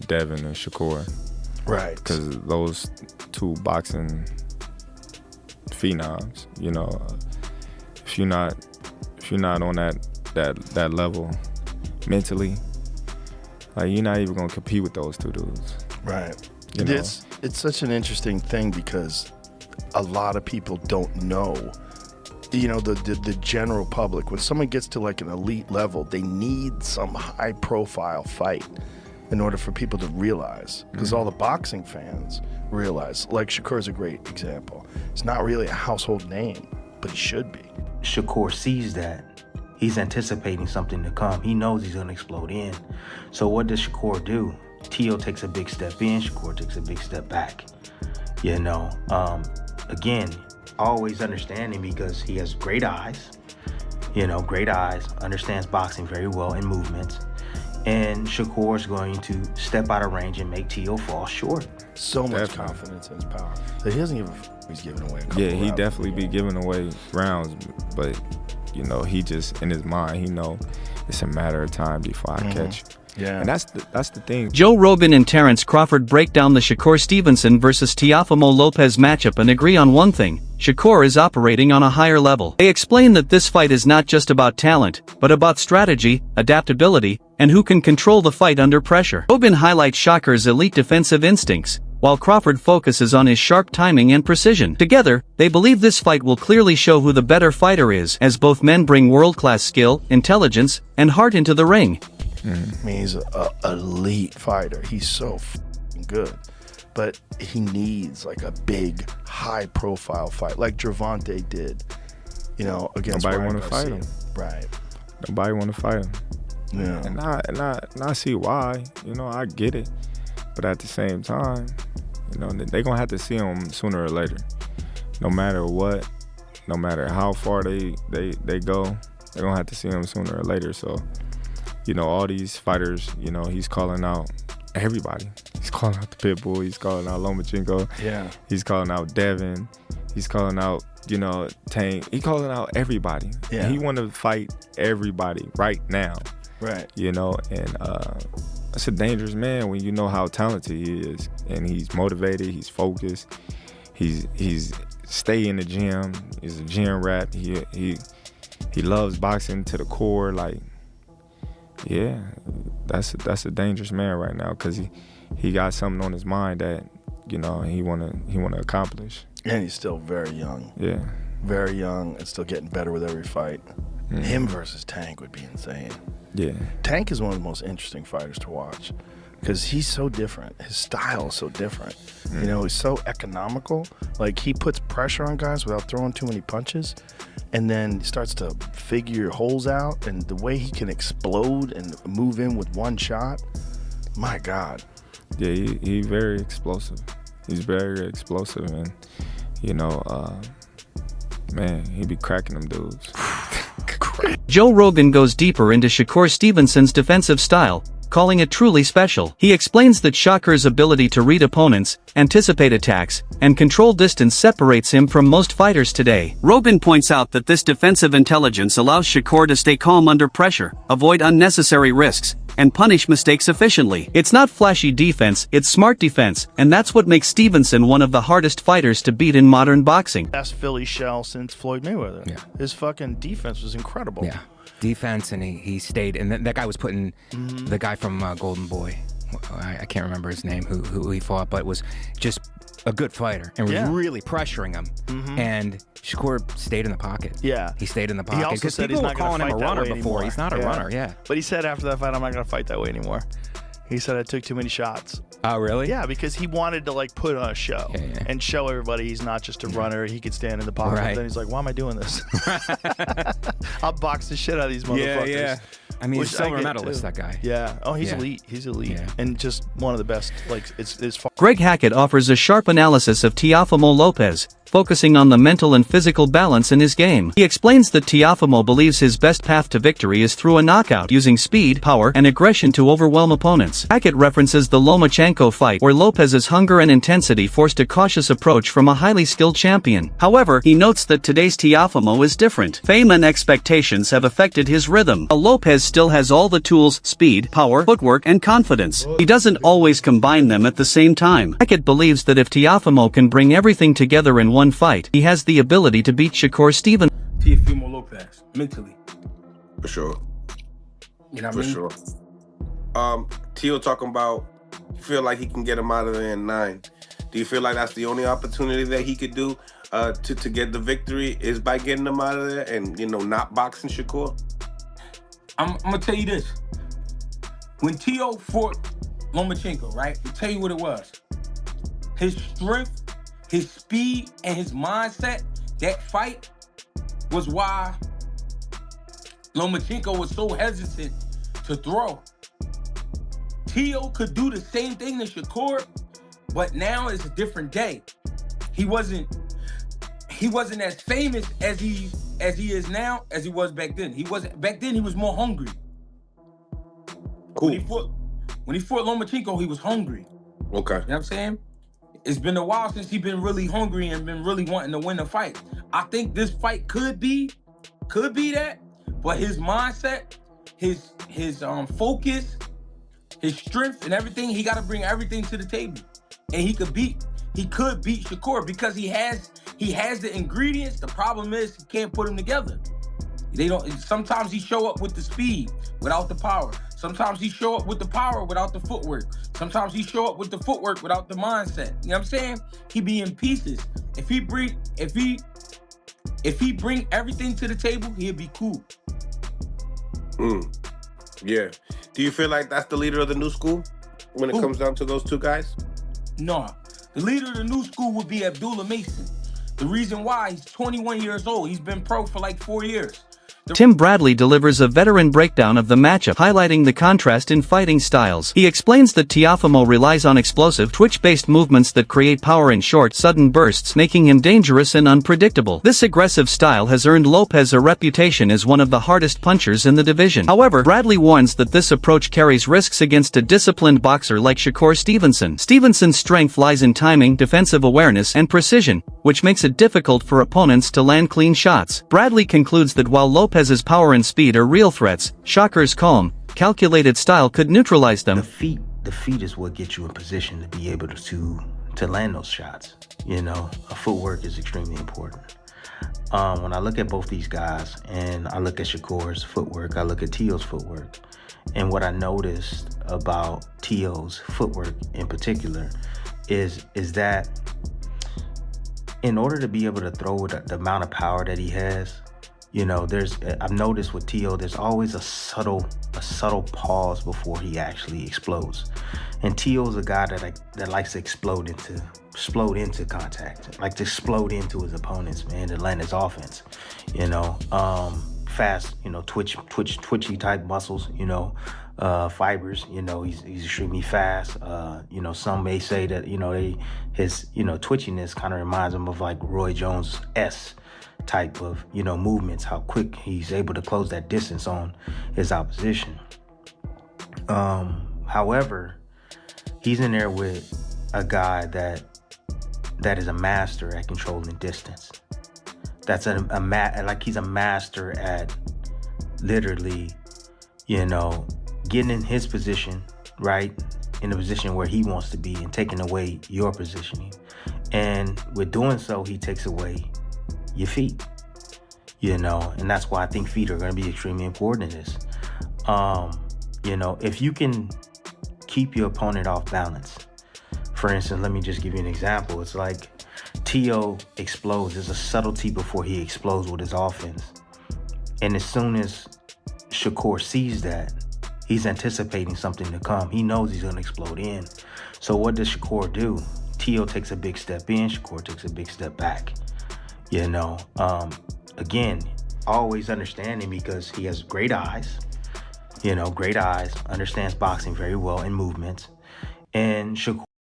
Devin and Shakur. Right. Because those two boxing phenoms, you know, if you're not on that level mentally, like you're not even gonna compete with those two dudes. Right. You know? It's such an interesting thing because a lot of people don't know. You know, the general public, when someone gets to like an elite level, they need some high profile fight in order for people to realize, because all the boxing fans realize, like Shakur's a great example. It's not really a household name, but he should be. Shakur sees that. He's anticipating something to come. He knows he's going to explode in. So what does Shakur do? Teo takes a big step in, Shakur takes a big step back. You know, again, always understanding because he has great eyes, understands boxing very well in movements. And Shakur is going to step out of range and make Teo fall short. So much confidence in his power that he doesn't give a he's giving away a couple he rounds. definitely be giving away rounds, but you know, he just in his mind, he know it's a matter of time before I catch you. Yeah. And that's the thing. Joe Rogan and Terence Crawford break down the Shakur Stevenson versus Teofimo Lopez matchup and agree on one thing: Shakur is operating on a higher level. They explain that this fight is not just about talent, but about strategy, adaptability, and who can control the fight under pressure. Rogan highlights Shakur's elite defensive instincts, while Crawford focuses on his sharp timing and precision. Together, they believe this fight will clearly show who the better fighter is, as both men bring world-class skill, intelligence, and heart into the ring. I mean, he's an elite fighter. He's so good. But he needs like a big, high-profile fight, like Gervonta did, you know, against Nobody Ryan want to fight Garcia. him. Right. Nobody want to fight him. Yeah. And I see why. You know, I get it. But at the same time, you know, they're going to have to see him sooner or later. No matter what, no matter how far they go, they're going to have to see him sooner or later. So, you know, all these fighters, you know, he's calling out everybody. He's calling out the Pitbull. He's calling out Lomachenko. Yeah. He's calling out Devin. He's calling out, you know, Tank. He's calling out everybody. Yeah. And he want to fight everybody right now. Right. You know, and that's a dangerous man when you know how talented he is, and he's motivated, he's focused, he's stay in the gym, he's a gym rat, he loves boxing to the core. Like, yeah, that's a dangerous man right now, because he got something on his mind that, you know, he wanna accomplish. And he's still very young. Yeah. Very young and still getting better with every fight. Him versus Tank would be insane. Yeah. Tank is one of the most interesting fighters to watch because he's so different. His style is so different. You know, he's so economical. Like, he puts pressure on guys without throwing too many punches, and then starts to figure holes out, and the way he can explode and move in with one shot, my God. Yeah, he very explosive. He's very explosive, and, you know, man, he be cracking them dudes. Joe Rogan goes deeper into Shakur Stevenson's defensive style, calling it truly special. He explains that Shakur's ability to read opponents, anticipate attacks, and control distance separates him from most fighters today. Rogan points out that this defensive intelligence allows Shakur to stay calm under pressure, avoid unnecessary risks, and punish mistakes efficiently. It's not flashy defense, it's smart defense, and that's what makes Stevenson one of the hardest fighters to beat in modern boxing. Best Philly shell since Floyd Mayweather. Yeah. His fucking defense was incredible. Yeah, defense, and he stayed, and that guy was putting the guy from Golden Boy, I can't remember his name, who he fought, but was just a good fighter and was really pressuring him. And Shakur stayed in the pocket. Yeah. He stayed in the pocket. He also said he's people not were calling going to him fight a runner that way before. anymore. He's not a runner, yeah. But he said after that fight, I'm not going to fight that way anymore. He said I took too many shots. Oh, really? Yeah, because he wanted to like put on a show and show everybody he's not just a runner. He could stand in the pocket. Right. Then he's like, why am I doing this? I'll box the shit out of these motherfuckers. Yeah. I mean, Which he's a silver I get medalist, too. that guy. Yeah. Oh, he's Yeah. elite. He's elite. Yeah. And just one of the best. Like, it's far. Greg Hackett offers a sharp analysis of Teofimo Lopez, focusing on the mental and physical balance in his game. He explains that Teofimo believes his best path to victory is through a knockout, using speed, power, and aggression to overwhelm opponents. notes. Hackett references the Lomachenko fight, where Lopez's hunger and intensity forced a cautious approach from a highly skilled champion. However, he notes that today's Teofimo is different. Fame and expectations have affected his rhythm. Lopez still has all the tools, speed, power, footwork, and confidence. He doesn't always combine them at the same time. Hackett believes that if Teofimo can bring everything together in one fight, he has the ability to beat Shakur Stevenson. Teofimo Lopez, mentally. For sure. You know what For I mean? sure. Teo talking about feel like he can get him out of there in 9. Do you feel like that's the only opportunity that he could do to get the victory is by getting him out of there and, not boxing Shakur? I'm gonna tell you this. When Teo fought Lomachenko, right? I'll tell you what it was. His strength, his speed, and his mindset, that fight was why Lomachenko was so hesitant to throw. Teo could do the same thing to Shakur, but now it's a different day. He wasn't as famous as he is now as he was back then. Back then he was more hungry. Cool. When he fought Lomachenko, he was hungry. Okay. You know what I'm saying? It's been a while since he's been really hungry and been really wanting to win a fight. I think this fight could be that, but his mindset, his focus, his strength and everything, he got to bring everything to the table. And he could beat Shakur because he has the ingredients. The problem is he can't put them together. Sometimes he show up with the speed without the power. Sometimes he show up with the power without the footwork. Sometimes he show up with the footwork without the mindset. You know what I'm saying? He be in pieces. If he bring everything to the table, he'll be cool. Yeah. Do you feel like that's the leader of the new school when it comes down to those two guys? No. The leader of the new school would be Abdullah Mason. The reason why, he's 21 years old. He's been pro for like 4 years. Tim Bradley delivers a veteran breakdown of the matchup, highlighting the contrast in fighting styles. He explains that Teofimo relies on explosive, twitch-based movements that create power in short, sudden bursts, making him dangerous and unpredictable. This aggressive style has earned Lopez a reputation as one of the hardest punchers in the division. However, Bradley warns that this approach carries risks against a disciplined boxer like Shakur Stevenson. Stevenson's strength lies in timing, defensive awareness, and precision, which makes it difficult for opponents to land clean shots. Bradley concludes that while Lopez's power and speed are real threats, Shakur's calm, calculated style could neutralize them. The feet is what gets you in position to be able to land those shots. Footwork is extremely important. When I look at both these guys and I look at Shakur's footwork, I look at Teo's footwork, and what I noticed about Teo's footwork in particular is that in order to be able to throw with the amount of power that he has, I've noticed with Teo, there's always a subtle pause before he actually explodes. And Teo's a guy that likes to explode into contact, like to explode into his opponents, man, to land his offense. Fast, twitchy type muscles, fibers, he's extremely fast. Some may say that, his twitchiness kind of reminds him of like Roy Jones' type of, movements, how quick he's able to close that distance on his opposition. However, he's in there with a guy that is a master at controlling distance. That's he's a master at literally, getting in his position, right? In the position where he wants to be and taking away your positioning. And with doing so, he takes away your feet, and that's why I think feet are going to be extremely important in this. If you can keep your opponent off balance, for instance, let me just give you an example. It's like Teo explodes. There's a subtlety before he explodes with his offense. And as soon as Shakur sees that, he's anticipating something to come. He knows he's going to explode in. So what does Shakur do? Teo takes a big step in, Shakur takes a big step back. Again, always understanding, because he has great eyes, understands boxing very well in movements. And Shakur